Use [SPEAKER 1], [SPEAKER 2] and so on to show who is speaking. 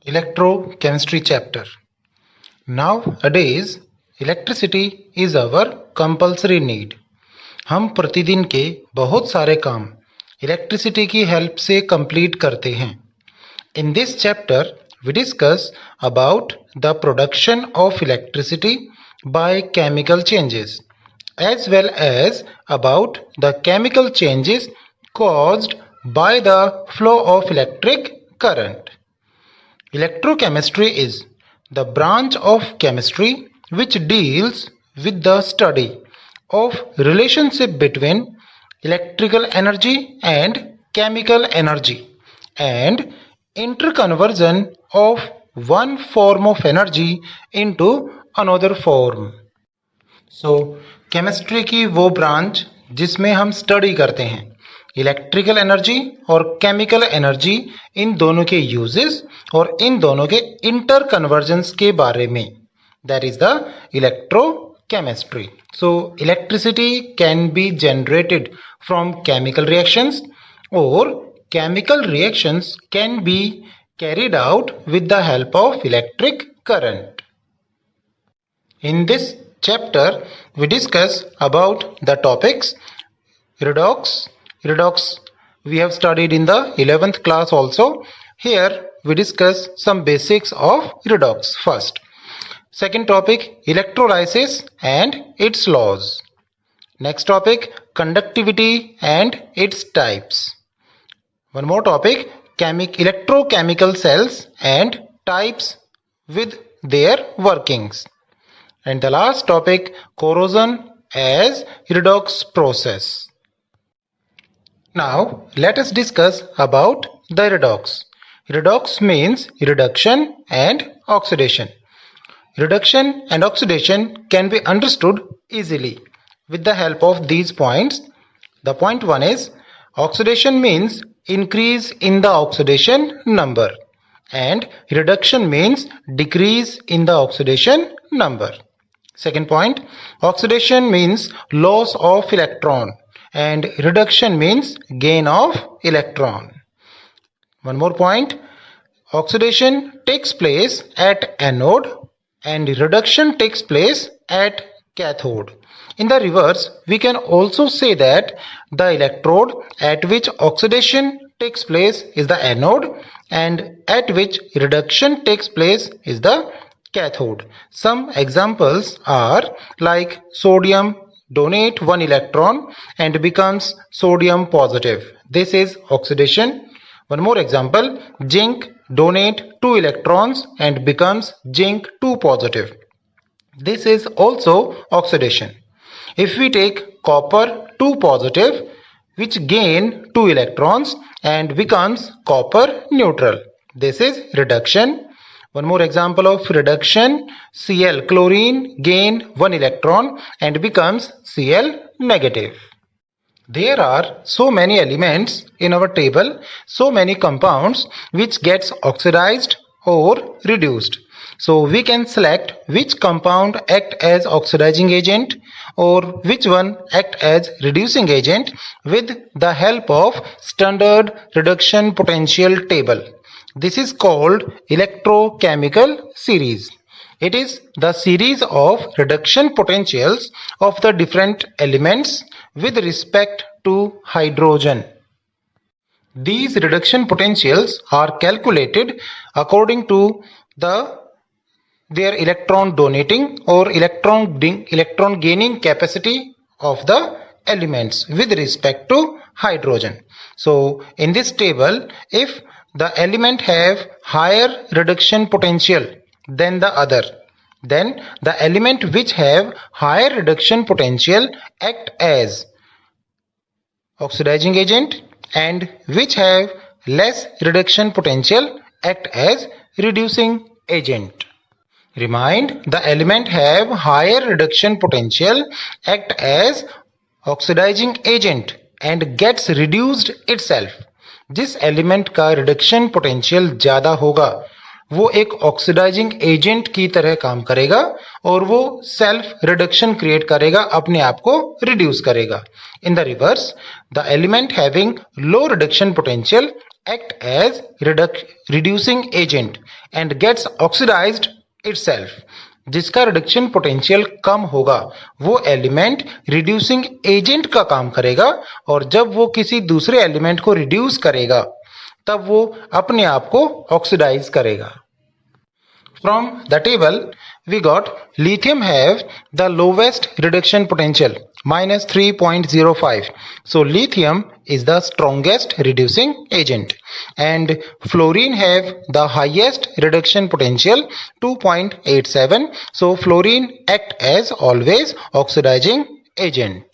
[SPEAKER 1] Electrochemistry chapter. Nowadays, electricity is our compulsory need. हम प्रतिदिन के बहुत सारे काम इलेक्ट्रिसिटी की हेल्प से कंप्लीट करते हैं. In this chapter, we discuss about the production of electricity by chemical changes, as well as about the chemical changes caused by the flow of electric current. Electrochemistry is the branch of chemistry which deals with the study of relationship between electrical energy and chemical energy and interconversion of one form of energy into another form. So, chemistry की वो branch जिसमें हम study करते हैं electrical energy और chemical energy, इन दोनों के uses और इन दोनों के इंटर कन्वर्जन्स के बारे में. That is the electrochemistry. So electricity can be generated from chemical reactions और chemical reactions can be carried out with the help of electric current. In this chapter, we discuss about the topics redox. Redox we have studied in the 11th class also. Here we discuss some basics of redox first. Second topic, electrolysis and its laws. Next topic, conductivity and its types. One more topic, electrochemical cells and types with their workings. And the last topic, corrosion as redox process. Now let us discuss about the redox. Redox means reduction and oxidation. Reduction and oxidation can be understood easily with the help of these points. The point one is, oxidation means increase in the oxidation number and reduction means decrease in the oxidation number. Second point, oxidation means loss of electron and reduction means gain of electron. One more point, oxidation takes place at anode and reduction takes place at cathode. In the reverse, we can also say that the electrode at which oxidation takes place is the anode and at which reduction takes place is the cathode. Some examples are like sodium donate 1 electron and becomes sodium positive. This is oxidation. One more example, zinc donate 2 electrons and becomes zinc 2 positive. This is also oxidation. If we take copper 2 positive, which gain 2 electrons and becomes copper neutral, this is reduction. One more example of reduction, Cl chlorine gain 1 electron and becomes Cl negative. There are so many elements in our table, so many compounds which gets oxidized or reduced. So we can select which compound act as oxidizing agent or which one act as reducing agent with the help of standard reduction potential table. This is called electrochemical series. It is the series of reduction potentials of the different elements with respect to hydrogen. These reduction potentials are calculated according to their electron donating or electron gaining capacity of the elements with respect to hydrogen. So in this table, if the element have higher reduction potential than the other, then the element which have higher reduction potential act as oxidizing agent and which have less reduction potential act as reducing agent. Remind, the element have higher reduction potential act as oxidizing agent and gets reduced itself. जिस element का reduction potential ज़्यादा होगा वो एक oxidising agent की तरह काम करेगा और वो सेल्फ रिडक्शन क्रिएट करेगा, अपने आप को रिड्यूस करेगा. In the reverse, the element having low reduction potential act as reducing agent and gets oxidized itself. जिसका रिडक्शन पोटेंशियल कम होगा वो एलिमेंट रिड्यूसिंग एजेंट का काम करेगा, और जब वो किसी दूसरे एलिमेंट को रिड्यूस करेगा तब वो अपने आप को ऑक्सीडाइज करेगा. From the table, we got lithium have the lowest reduction potential, minus 3.05. So lithium is the strongest reducing agent, and fluorine have the highest reduction potential, 2.87. So fluorine act as always oxidizing agent.